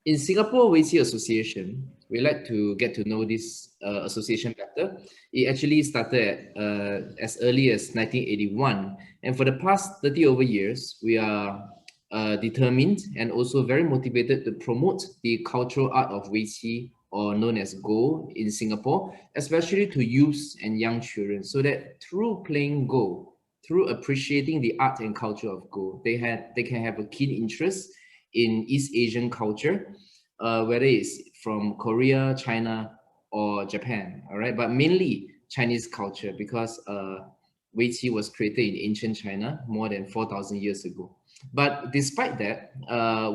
In Singapore Weiqi Association, we like to get to know this association better. It actually started as early as 1981, and for the past 30 over years, we are determined and also very motivated to promote the cultural art of Weiqi, or known as Go, in Singapore, especially to youths and young children, so that through playing Go, through appreciating the art and culture of Go, they can have a keen interest in East Asian culture, whether it's from Korea, China, or Japan. All right, but mainly Chinese culture, because Weiqi was created in ancient China more than 4,000 years ago. But despite that,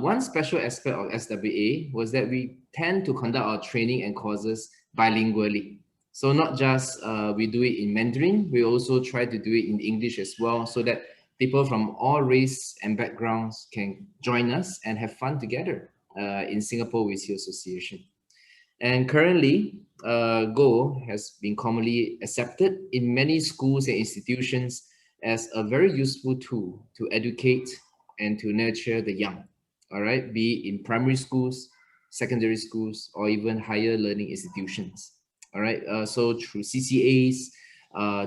one special aspect of SWA was that we tend to conduct our training and courses bilingually. So not just we do it in Mandarin, we also try to do it in English as well, so that people from all race and backgrounds can join us and have fun together in Singapore Weiqi Association. And currently, Go has been commonly accepted in many schools and institutions as a very useful tool to educate and to nurture the young, all right, be it in primary schools, secondary schools, or even higher learning institutions. All right, so through CCAs,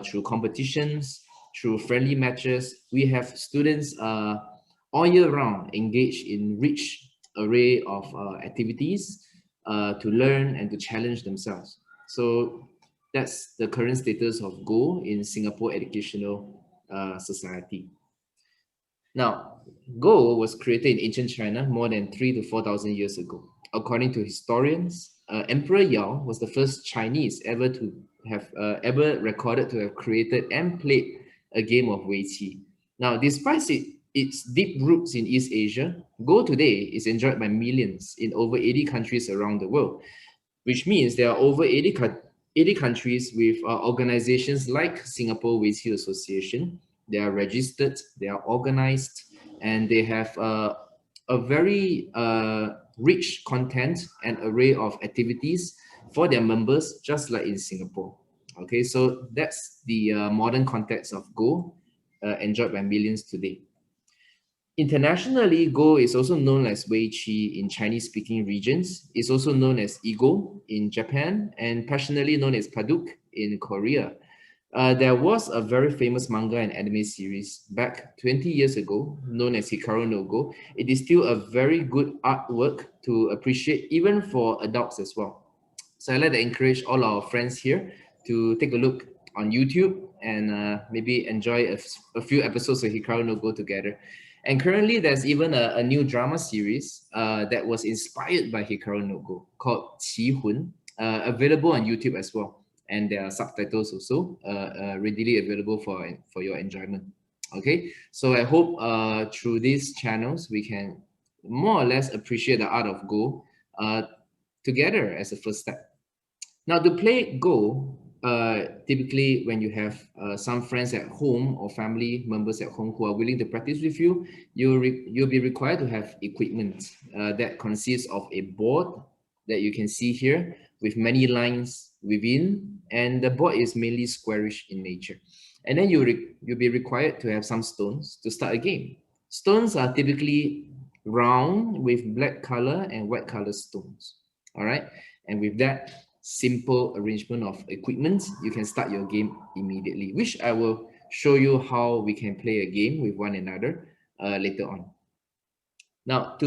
through competitions, through friendly matches, we have students all year round engaged in rich array of activities to learn and to challenge themselves. So that's the current status of Go in Singapore Educational Society. Now, Go was created in ancient China more than 3,000 to 4,000 years ago. According to historians, Emperor Yao was the first Chinese ever to have ever recorded to have created and played a game of Weiqi. Now, despite its deep roots in East Asia, Go today is enjoyed by millions in over 80 countries around the world, which means there are over 80 countries with organizations like Singapore Weiqi Association. They are registered, they are organized, and they have a very rich content and array of activities for their members, just like in Singapore. Okay, so that's the modern context of Go, enjoyed by millions today. Internationally, Go is also known as Wei Qi in Chinese-speaking regions. It's also known as Igo in Japan, and passionately known as Paduk in Korea. There was a very famous manga and anime series back 20 years ago, known as Hikaru no Go. It is still a very good artwork to appreciate, even for adults as well. So I'd like to encourage all our friends here to take a look on YouTube and maybe enjoy a few episodes of Hikaru no Go together. And currently, there's even a new drama series that was inspired by Hikaru no Go called Qi Hun, available on YouTube as well. And there are subtitles also readily available for your enjoyment. Okay, so I hope through these channels we can more or less appreciate the art of Go together as a first step. Now, to play Go, typically when you have some friends at home or family members at home who are willing to practice with you, you'll be required to have equipment that consists of a board that you can see here with many lines within, and the board is mainly squarish in nature. And then you'll be required to have some stones to start a game. Stones are typically round with black color and white color stones. All right, and with that simple arrangement of equipment, you can start your game immediately, which I will show you how we can play a game with one another later on. Now,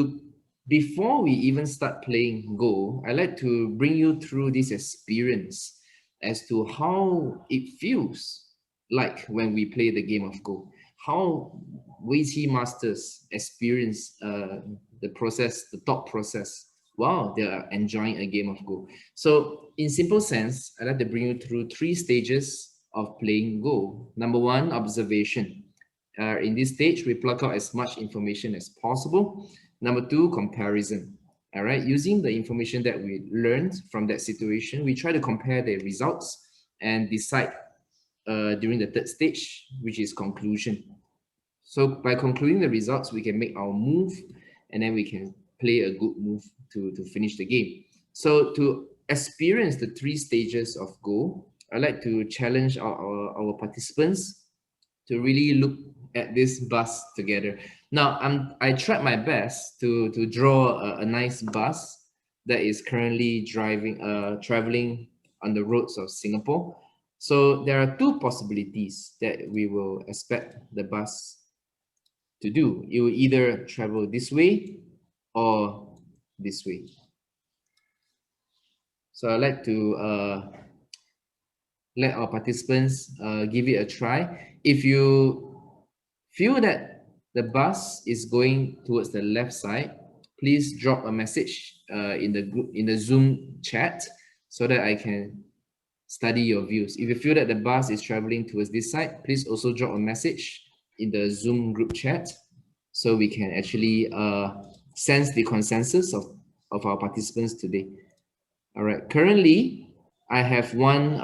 before we even start playing Go, I like to bring you through this experience as to how it feels like when we play the game of Go, how Weiqi masters experience the process, the thought process, while they are enjoying a game of Go. So in simple sense, I'd like to bring you through 3 stages of playing Go. Number 1, observation. In this stage, we pluck out as much information as possible. Number 2, comparison. All right, using the information that we learned from that situation, we try to compare the results and decide during the 3rd stage, which is conclusion. So by concluding the results, we can make our move, and then we can play a good move to finish the game. So to experience the 3 stages of Go, I'd like to challenge our participants to really look at this bus together. Now, I tried my best to draw a nice bus that is currently traveling on the roads of Singapore. So there are two possibilities that we will expect the bus to do. It will either travel this way or this way. So I'd like to let our participants give it a try. If you feel that the bus is going towards the left side, please drop a message in the group, in the Zoom chat, so that I can study your views. If you feel that the bus is traveling towards this side, please also drop a message in the Zoom group chat, so we can actually sense the consensus of our participants today. All right, currently I have one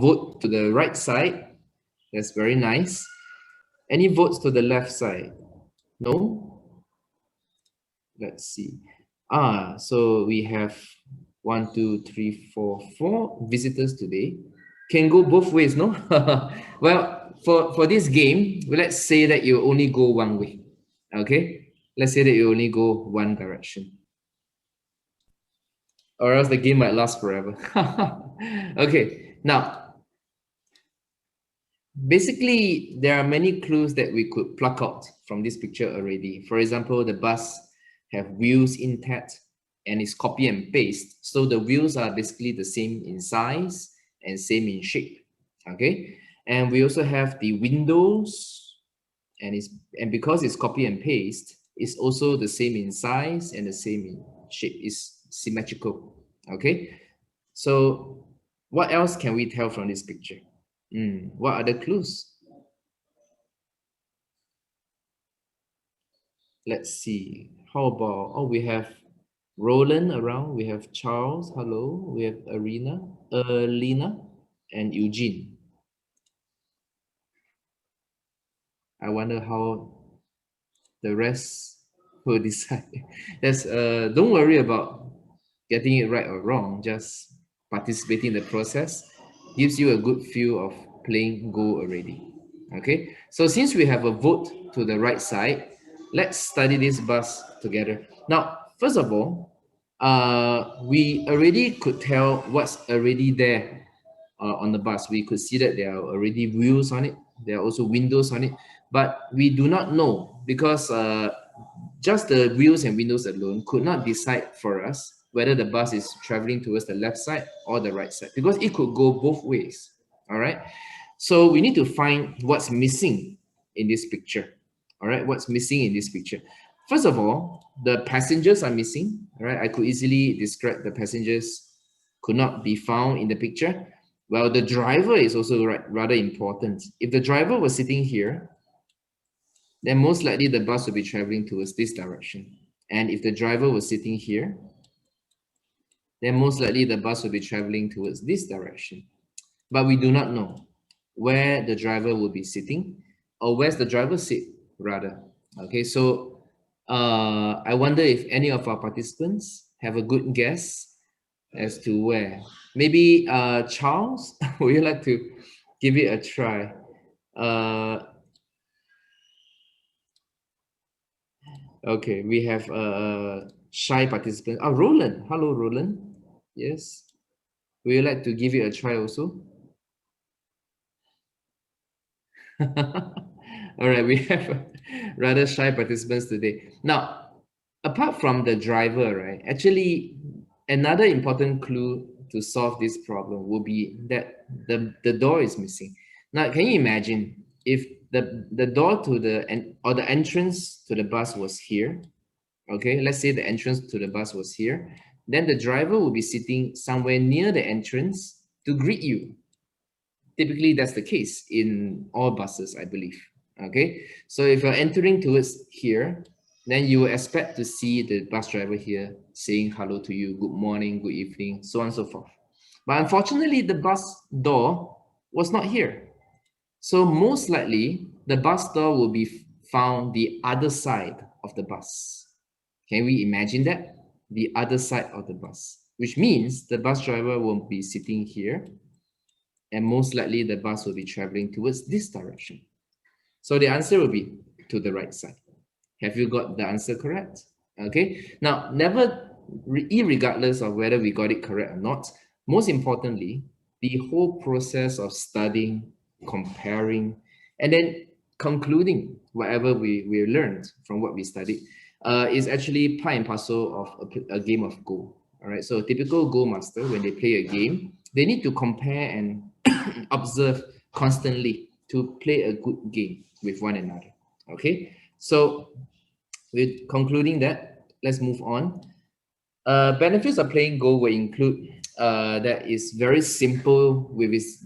vote to the right side. That's very nice. Any votes to the left side? No? Let's see. So we have 1, 2, 3, 4, 4 visitors today. Can go both ways, no? Well, for this game, let's say that you only go one way. Okay? Let's say that you only go one direction. Or else the game might last forever. Okay, now basically, there are many clues that we could pluck out from this picture already. For example, the bus have wheels intact and is copy and paste. So the wheels are basically the same in size and same in shape. Okay, and we also have the windows, and because it's copy and paste, it's also the same in size and the same in shape. It's symmetrical. Okay, so what else can we tell from this picture? What are the clues? Let's see. How about, oh, we have Roland around. We have Charles. Hello. We have Alina, and Eugene. I wonder how the rest will decide. Don't worry about getting it right or wrong. Just participating in the process gives you a good feel of playing Go already. Okay, so since we have a vote to the right side, let's study this bus together. Now, first of all, we already could tell what's already there on the bus. We could see that there are already wheels on it. There are also windows on it, but we do not know because just the wheels and windows alone could not decide for us whether the bus is traveling towards the left side or the right side, because it could go both ways. All right. So we need to find what's missing in this picture. All right. What's missing in this picture? First of all, the passengers are missing. All right. I could easily describe the passengers could not be found in the picture. Well, the driver is also rather important. If the driver was sitting here, then most likely the bus will be traveling towards this direction. And if the driver was sitting here, then most likely the bus will be traveling towards this direction. But we do not know where the driver will be sitting, or where's the driver sit rather. Okay, so I wonder if any of our participants have a good guess as to where. Maybe Charles, would you like to give it a try? Okay, we have a shy participant. Oh, Roland. Hello, Roland. Yes. Would you like to give it a try also? All right, we have rather shy participants today. Now, apart from the driver, right, actually, another important clue to solve this problem will be that the door is missing. Now, can you imagine if the door to or the entrance to the bus was here? Okay, let's say the entrance to the bus was here. Then the driver will be sitting somewhere near the entrance to greet you. Typically, that's the case in all buses, I believe. Okay, so if you're entering towards here, then you will expect to see the bus driver here saying hello to you, good morning, good evening, so on and so forth. But unfortunately, the bus door was not here. So most likely, the bus door will be found the other side of the bus. Can we imagine that? The other side of the bus, which means the bus driver won't be sitting here, and most likely the bus will be traveling towards this direction. So the answer will be to the right side. Have you got the answer correct? Okay. Now, never, irregardless of whether we got it correct or not, most importantly, the whole process of studying, comparing, and then concluding whatever we learned from what we studied is actually part and parcel of a game of Go. All right. So a typical Go master, when they play a game, they need to compare and observe constantly to play a good game with one another. Okay. So with concluding that, let's move on. Benefits of playing Go will include that is very simple with its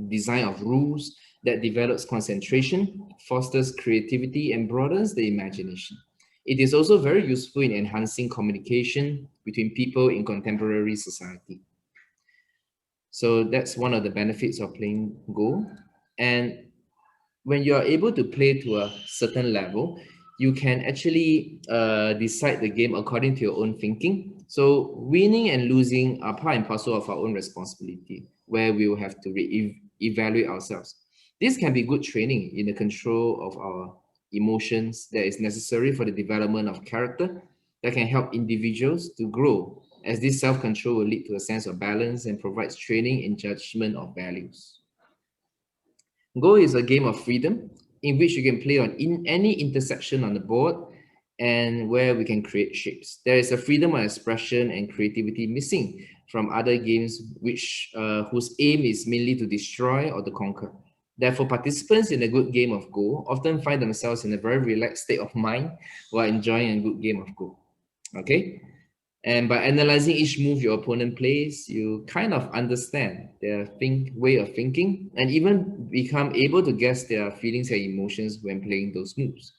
design of rules that develops concentration, fosters creativity, and broadens the imagination. It is also very useful in enhancing communication between people in contemporary society. So that's one of the benefits of playing Go. And when you are able to play to a certain level, you can actually decide the game according to your own thinking. So winning and losing are part and parcel of our own responsibility, where we will have to evaluate ourselves. This can be good training in the control of our emotions that is necessary for the development of character that can help individuals to grow, as this self-control will lead to a sense of balance and provides training in judgment of values. Go is a game of freedom in which you can play on any intersection on the board and where we can create shapes. There is a freedom of expression and creativity missing from other games whose aim is mainly to destroy or to conquer. Therefore, participants in a good game of Go often find themselves in a very relaxed state of mind while enjoying a good game of Go. Okay? And by analyzing each move your opponent plays, you kind of understand their way of thinking and even become able to guess their feelings and emotions when playing those moves.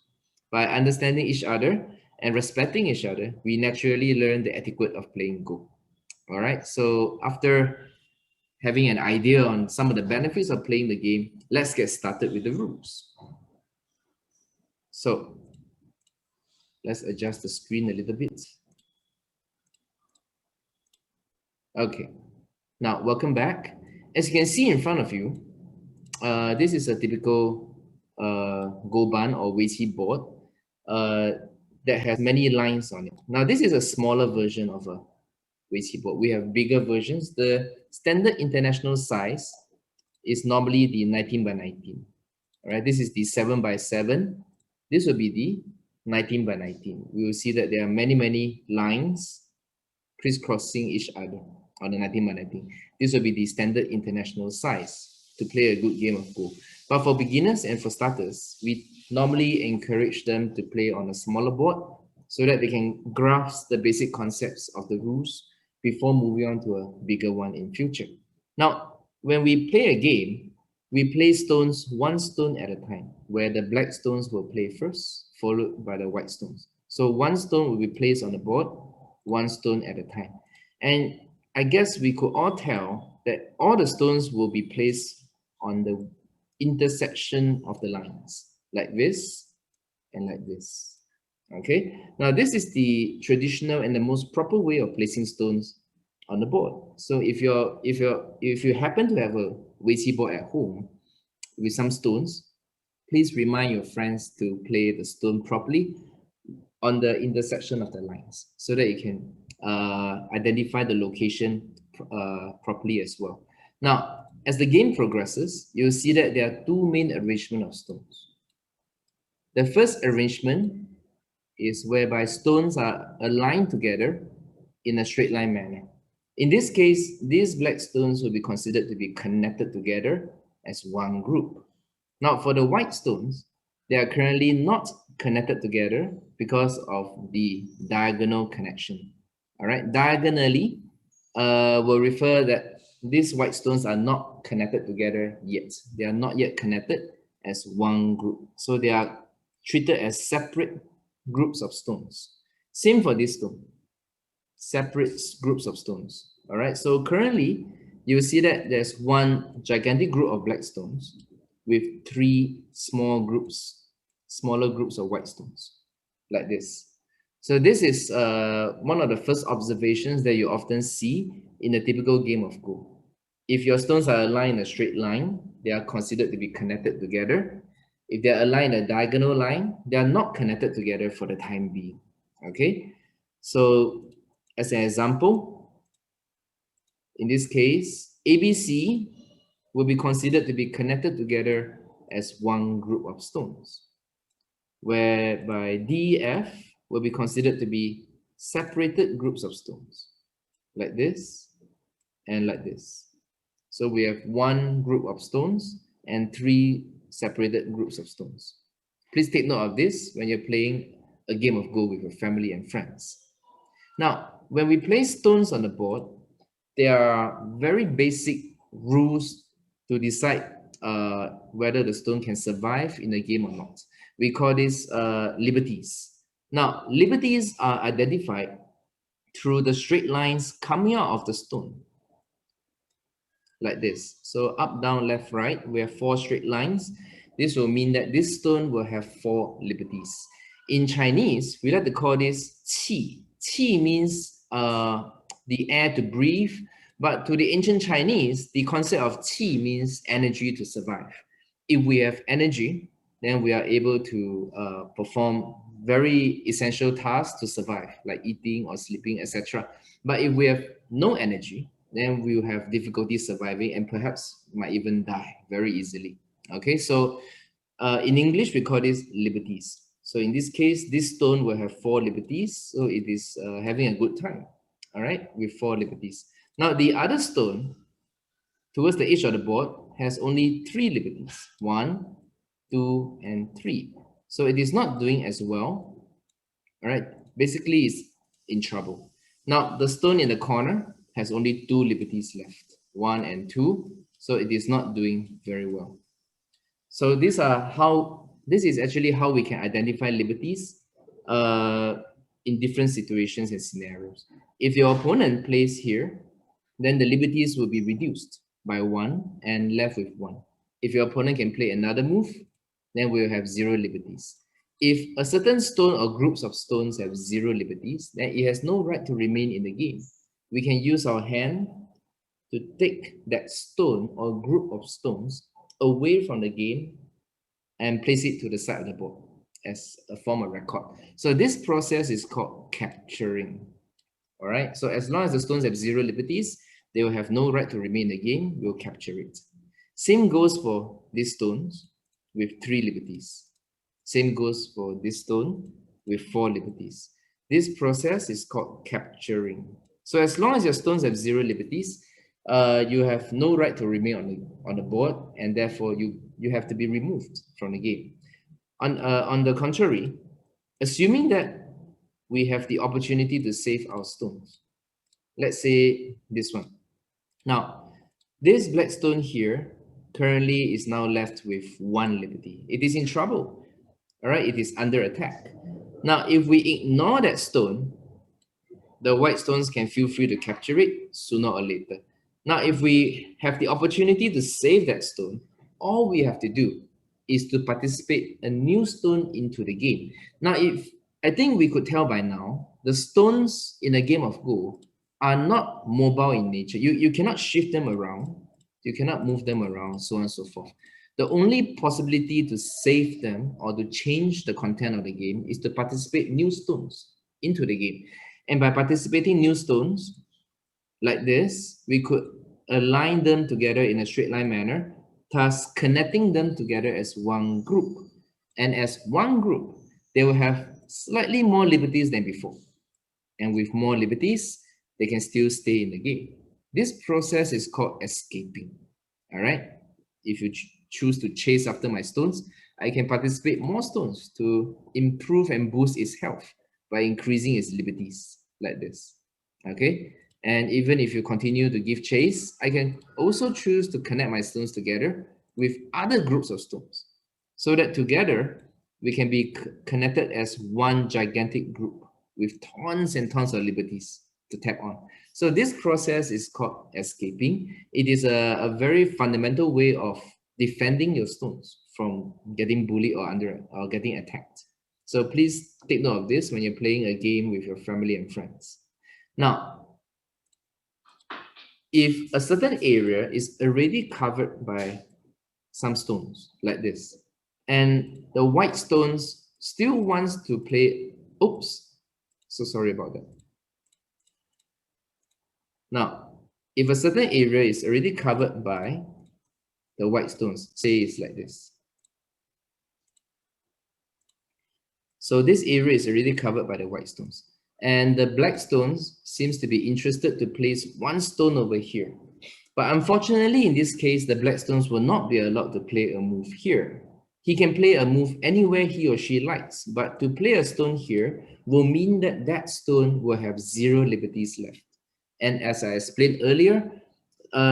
By understanding each other and respecting each other, we naturally learn the etiquette of playing Go. All right. So after having an idea on some of the benefits of playing the game, let's get started with the rules. So let's adjust the screen a little bit. Okay. Now, welcome back. As you can see in front of you, this is a typical Goban or Weiqi board that has many lines on it. Now, this is a smaller version of a Weiqi board. We have bigger versions. The standard international size is normally the 19 by 19. All right, this is the 7 by 7. This will be the 19 by 19. We will see that there are many lines crisscrossing each other on the 19 by 19. This will be the standard international size to play a good game of Go. But for beginners and for starters, we normally encourage them to play on a smaller board so that they can grasp the basic concepts of the rules before moving on to a bigger one in future. Now, when we play a game, we play stones one stone at a time, where the black stones will play first, followed by the white stones. So one stone will be placed on the board, one stone at a time. And I guess we could all tell that all the stones will be placed on the intersection of the lines, like this and like this. Okay, now this is the traditional and the most proper way of placing stones on the board. So if you happen to have a Weiqi board at home with some stones, please remind your friends to play the stone properly on the intersection of the lines so that you can identify the location properly as well. Now, as the game progresses, you'll see that there are two main arrangements of stones. The first arrangement is whereby stones are aligned together in a straight line manner. In this case, these black stones will be considered to be connected together as one group. Now, for the white stones, they are currently not connected together because of the diagonal connection. All right, diagonally will refer that these white stones are not connected together yet. They are not yet connected as one group. So they are treated as separate groups of stones. Same for this stone, separate groups of stones. All right, so currently you see that there's one gigantic group of black stones with three smaller groups of white stones, like this. So this is one of the first observations that you often see in a typical game of Go. If your stones are aligned in a straight line, they are considered to be connected together. If they're aligned a diagonal line, they are not connected together for the time being. Okay, so as an example, in this case, ABC will be considered to be connected together as one group of stones, whereby DF will be considered to be separated groups of stones, like this and like this. So we have one group of stones and three separated groups of stones. Please take note of this when you're playing a game of Go with your family and friends. Now, when we place stones on the board, there are very basic rules to decide whether the stone can survive in a game or not. We call this liberties. Now, liberties are identified through the straight lines coming out of the stone, like this. So up, down, left, right, we have 4 straight lines. This will mean that this stone will have 4 liberties. In Chinese, we like to call this qi. Qi means the air to breathe, but to the ancient Chinese, the concept of qi means energy to survive. If we have energy, then we are able to perform very essential tasks to survive, like eating or sleeping, etc. But if we have no energy, then we will have difficulty surviving and perhaps might even die very easily. Okay, so in English, we call this liberties. So in this case, this stone will have 4 liberties. So it is having a good time, all right, with 4 liberties. Now, the other stone towards the edge of the board has only 3 liberties, 1, 2, and 3. So it is not doing as well, all right? Basically, it's in trouble. Now, the stone in the corner has only 2 liberties left, 1 and 2. So it is not doing very well. So this is actually how we can identify liberties in different situations and scenarios. If your opponent plays here, then the liberties will be reduced by 1 and left with 1. If your opponent can play another move, then we'll have 0 liberties. If a certain stone or groups of stones have 0 liberties, then it has no right to remain in the game. We can use our hand to take that stone or group of stones away from the game and place it to the side of the board as a form of record. So this process is called capturing. All right. So as long as the stones have 0 liberties, they will have no right to remain in the game. We'll capture it. Same goes for these stones with 3 liberties. Same goes for this stone with 4 liberties. This process is called capturing. So as long as your stones have 0 liberties, you have no right to remain on the board, and therefore you have to be removed from the game. On the contrary, assuming that we have the opportunity to save our stones, let's say this one. Now, this black stone here currently is now left with 1 liberty. It is in trouble. All right, it is under attack. Now, if we ignore that stone, the white stones can feel free to capture it sooner or later. Now, if we have the opportunity to save that stone, all we have to do is to participate a new stone into the game. Now, if I think we could tell by now, the stones in a game of Go are not mobile in nature. You cannot shift them around. You cannot move them around, so on and so forth. The only possibility to save them or to change the content of the game is to participate new stones into the game. And by participating new stones, like this, we could align them together in a straight line manner, thus connecting them together as one group. And as one group, they will have slightly more liberties than before. And with more liberties, they can still stay in the game. This process is called escaping. All right. If you choose to chase after my stones, I can participate more stones to improve and boost its health by increasing its liberties, like this. Okay. And even if you continue to give chase, I can also choose to connect my stones together with other groups of stones, so that together we can be connected as one gigantic group with tons and tons of liberties to tap on. So this process is called escaping. It is a very fundamental way of defending your stones from getting bullied or getting attacked. So please take note of this when you're playing a game with your family and friends. Now, if a certain area is already covered by some stones like this, and the white stones still wants to play. Oops, so sorry about that. Now, if a certain area is already covered by the white stones, say it's like this. So this area is already covered by the white stones. And the black stones seems to be interested to place one stone over here. But unfortunately, in this case, the black stones will not be allowed to play a move here. He can play a move anywhere he or she likes, but to play a stone here will mean that that stone will have 0 liberties left. And as I explained earlier,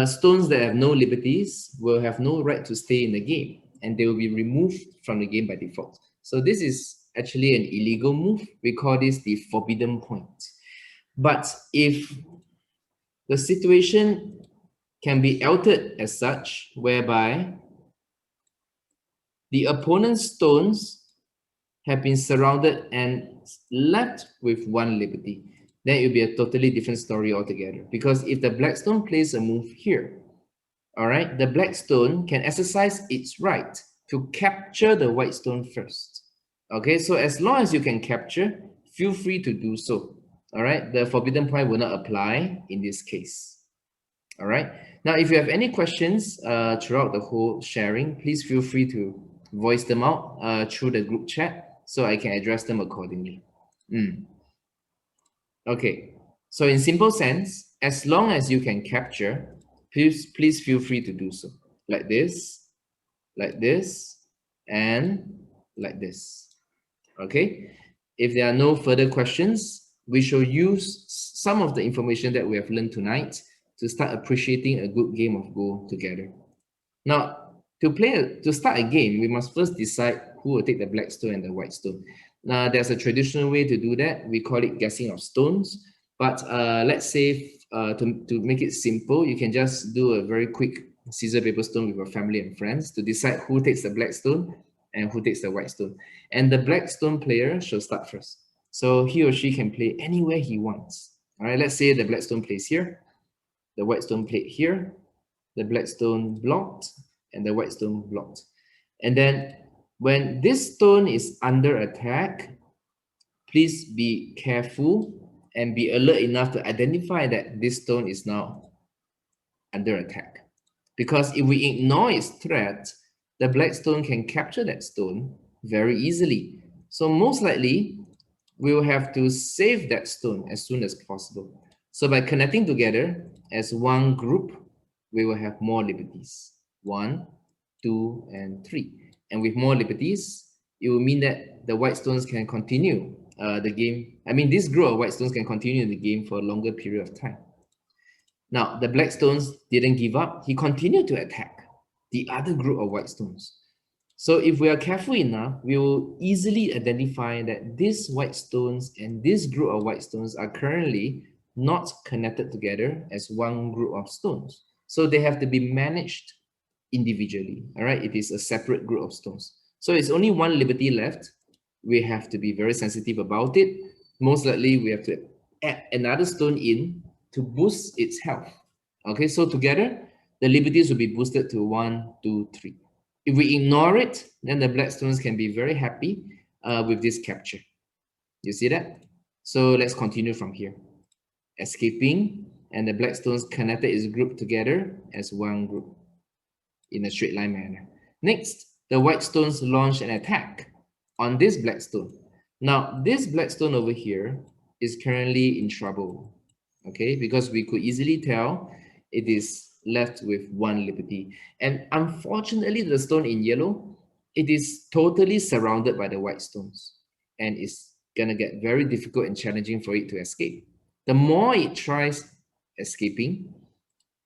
stones that have no liberties will have no right to stay in the game, and they will be removed from the game by default. So this is actually an illegal move. We call this the forbidden point. But if the situation can be altered as such, whereby the opponent's stones have been surrounded and left with 1 liberty, then it will be a totally different story altogether. Because if the black stone plays a move here, all right, the black stone can exercise its right to capture the white stone first. Okay, so as long as you can capture, feel free to do so. All right, the forbidden point will not apply in this case. All right, now if you have any questions throughout the whole sharing, please feel free to voice them out through the group chat so I can address them accordingly. Okay, so in simple sense, as long as you can capture, please feel free to do so. Like this, and like this. Okay, if there are no further questions, we shall use some of the information that we have learned tonight to start appreciating a good game of Go together. Now, to start a game, we must first decide who will take the black stone and the white stone. Now, there's a traditional way to do that. We call it guessing of stones. But let's say to make it simple, you can just do a very quick scissor, paper, stone with your family and friends to decide who takes the black stone and who takes the white stone. And the black stone player shall start first. So he or she can play anywhere he wants. All right, let's say the black stone plays here, the white stone played here, the black stone blocked, and the white stone blocked. And then when this stone is under attack, please be careful and be alert enough to identify that this stone is now under attack. Because if we ignore its threat, the black stone can capture that stone very easily. So most likely, we will have to save that stone as soon as possible. So by connecting together as one group, we will have more liberties. 1, 2, and 3. And with more liberties, it will mean that the white stones can continue the game. I mean, this group of white stones can continue the game for a longer period of time. Now, the black stones didn't give up. He continued to attack the other group of white stones. So if we are careful enough, we will easily identify that these white stones and this group of white stones are currently not connected together as one group of stones. So they have to be managed individually. All right, it is a separate group of stones. So it's only 1 liberty left. We have to be very sensitive about it. Most likely, we have to add another stone in to boost its health. Okay, so together, the liberties will be boosted to 1, 2, 3. If we ignore it, then the black stones can be very happy with this capture. You see that? So let's continue from here. Escaping, and the black stones connected its group together as one group in a straight line manner. Next, the white stones launch an attack on this black stone. Now, this black stone over here is currently in trouble, okay? Because we could easily tell it is left with 1 liberty. And unfortunately, the stone in yellow, it is totally surrounded by the white stones. And it's gonna get very difficult and challenging for it to escape. The more it tries escaping,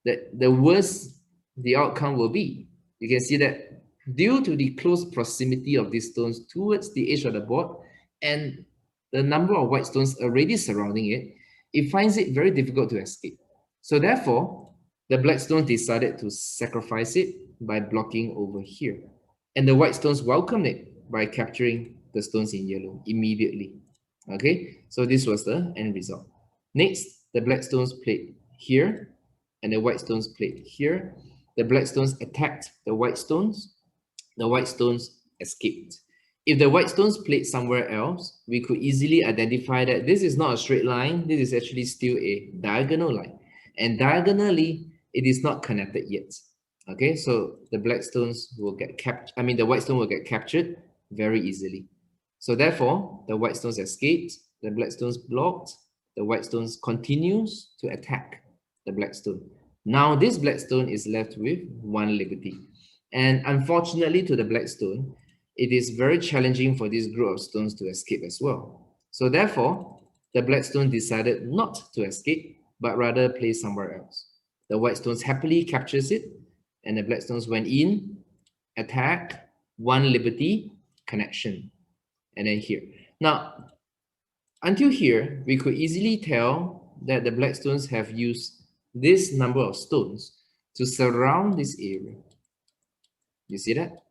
the worse the outcome will be. You can see that due to the close proximity of these stones towards the edge of the board and the number of white stones already surrounding it, it finds it very difficult to escape. So therefore, the black stones decided to sacrifice it by blocking over here. And the white stones welcomed it by capturing the stones in yellow immediately. Okay, so this was the end result. Next, the black stones played here and the white stones played here. The black stones attacked the white stones. The white stones escaped. If the white stones played somewhere else, we could easily identify that this is not a straight line, this is actually still a diagonal line. And diagonally, it is not connected yet. Okay, so the black stones will get captured, the white stone will get captured very easily. So therefore, the white stones escaped, the black stones blocked, the white stones continues to attack the black stone. Now this black stone is left with one liberty. And unfortunately to the black stone, it is very challenging for this group of stones to escape as well. So therefore, the black stone decided not to escape, but rather play somewhere else. The white stones happily captures it, and the black stones went in, attack, one liberty, connection, and then here. Now, until here, we could easily tell that the black stones have used this number of stones to surround this area. You see that?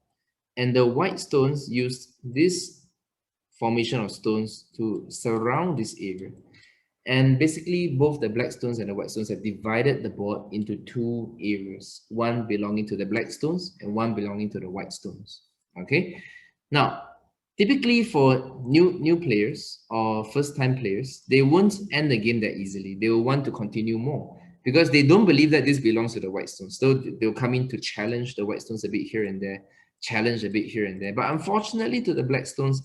And the white stones used this formation of stones to surround this area. And basically, both the black stones and the white stones have divided the board into two areas, one belonging to the black stones and one belonging to the white stones. Okay. Now, typically for new players or first-time players, they won't end the game that easily. They will want to continue more because they don't believe that this belongs to the white stones. So they'll come in to challenge the white stones a bit here and there, challenge a bit here and there. But unfortunately to the black stones,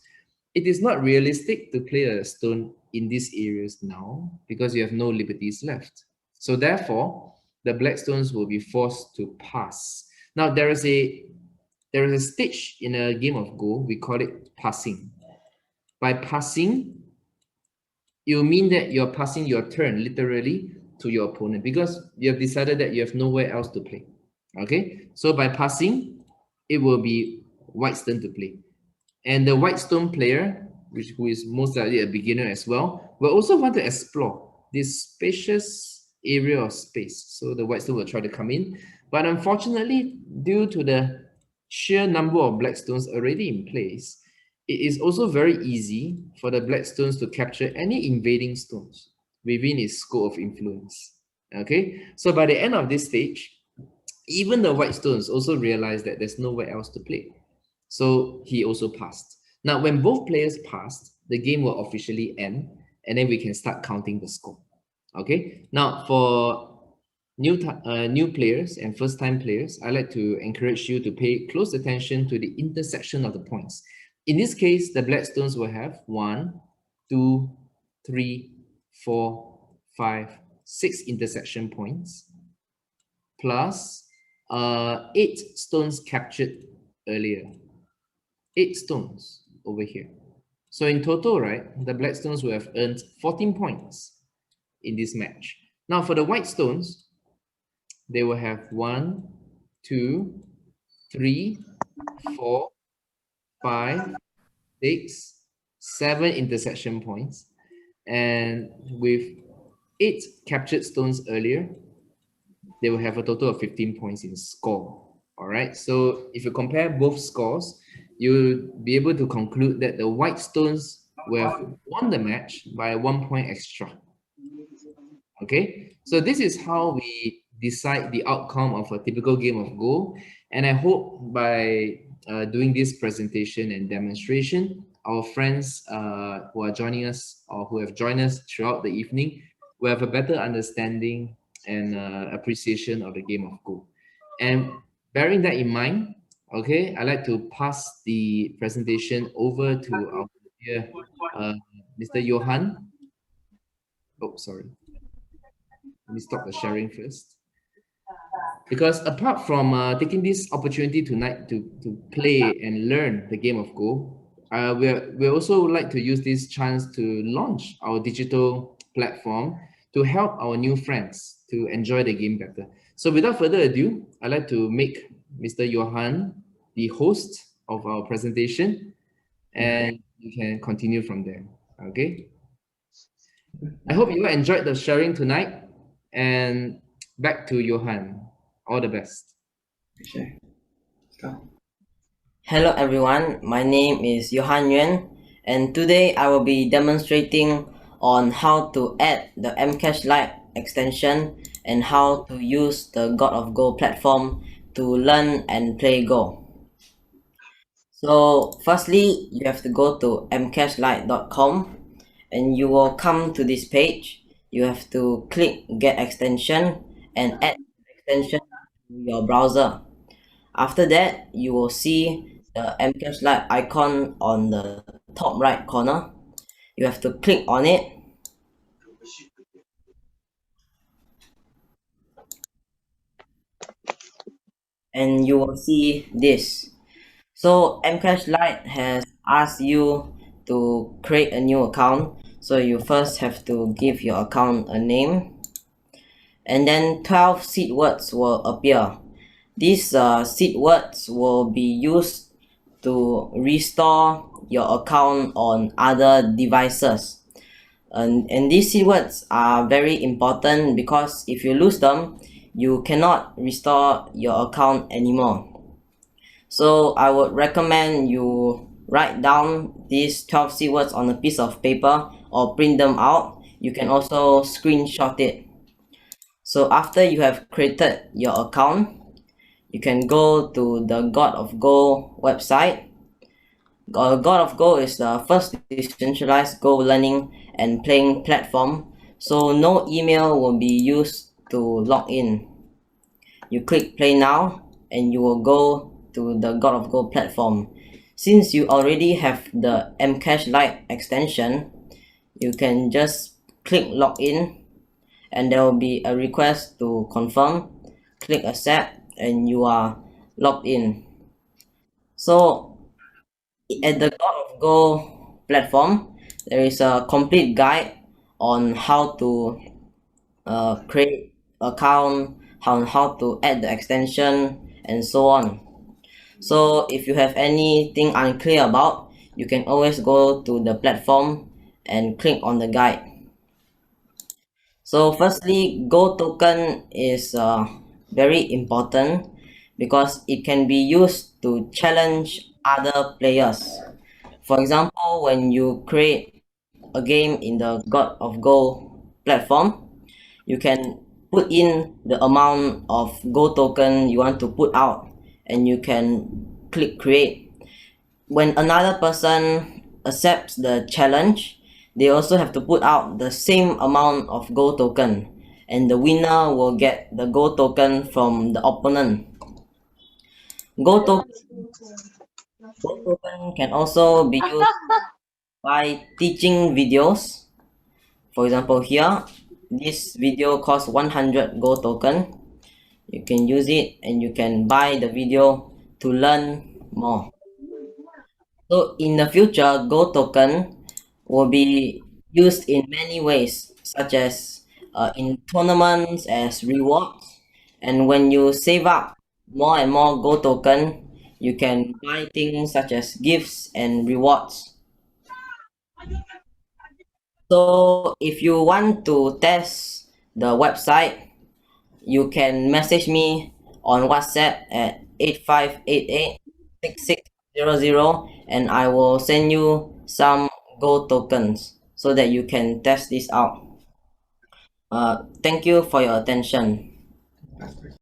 it is not realistic to play a stone in these areas now because you have no liberties left. So therefore, the black stones will be forced to pass. Now there is a stage in a game of Go, we call it passing. By passing, it will mean that you're passing your turn literally to your opponent because you have decided that you have nowhere else to play. Okay, so by passing, it will be white stone to play. And the white stone player, who is most likely a beginner as well, will also want to explore this spacious area of space. So the white stone will try to come in. But unfortunately, due to the sheer number of black stones already in place, it is also very easy for the black stones to capture any invading stones within its scope of influence. Okay, so by the end of this stage, even the white stones also realize that there's nowhere else to play. So he also passed. Now, when both players passed, the game will officially end, and then we can start counting the score. Okay. Now, for new players and first-time players, I like to encourage you to pay close attention to the intersection of the points. In this case, the black stones will have 1, 2, 3, 4, 5, 6 intersection points, plus 8 stones captured earlier. 8 stones over here. So in total, right, the black stones will have earned 14 points in this match. Now for the white stones, they will have 1, 2, 3, 4, 5, 6, 7 intersection points. And with 8 captured stones earlier, they will have a total of 15 points in score. All right, so if you compare both scores, you'll be able to conclude that the white stones will have won the match by 1 point extra. Okay, so this is how we decide the outcome of a typical game of Go. And I hope by doing this presentation and demonstration, our friends who are joining us or who have joined us throughout the evening will have a better understanding and appreciation of the game of Go. And bearing that in mind, okay, I'd like to pass the presentation over to our dear Mr. Johan. Oh, sorry. Let me stop the sharing first. Because apart from taking this opportunity tonight to play and learn the game of Go, we also like to use this chance to launch our digital platform to help our new friends to enjoy the game better. So without further ado, I'd like to make Mr. Johan the host of our presentation, and you can continue from there. Okay. I hope you enjoyed the sharing tonight, and back to Johan. All the best. Okay, let's go. Hello everyone, my name is Johan Nguyen, and today I will be demonstrating on how to add the Mcache Lite extension and how to use the God of Go platform to learn and play Go. So firstly, you have to go to mcashlite.com and you will come to this page. You have to click get extension and add extension to your browser. After that, you will see the Mcache Lite icon on the top right corner. You have to click on it and you will see this. So Mcache Lite has asked you to create a new account. So you first have to give your account a name and then 12 seed words will appear. These seed words will be used to restore your account on other devices. And these seed words are very important because if you lose them, you cannot restore your account anymore. So I would recommend you write down these 12 seed words on a piece of paper or print them out. You can also screenshot it. So after you have created your account, you can go to the God of Go website. God of Go is the first decentralized Go learning and playing platform, so no email will be used to log in. You click play now and you will go to the God of Go platform. Since you already have the Mcache Lite extension, you can just click login and there will be a request to confirm. Click accept and you are logged in. So at the God of Go platform, there is a complete guide on how to create account, how to add the extension, and so on. So if you have anything unclear about, you can always go to the platform and click on the guide. So firstly, Go token is very important because it can be used to challenge other players. For example, when you create a game in the God of Go platform, you can put in the amount of Go token you want to put out and you can click create. When another person accepts the challenge, they also have to put out the same amount of Go token and the winner will get the Go token from the opponent. Go token, Go token can also be used by teaching videos. For example, here, this video costs 100 Go token. You can use it and you can buy the video to learn more. So in the future, Go token will be used in many ways, such as in tournaments as rewards. And when you save up more and more Go token, you can buy things such as gifts and rewards. So if you want to test the website, you can message me on WhatsApp at 8588 6600 and I will send you some Go tokens so that you can test this out. Thank you for your attention.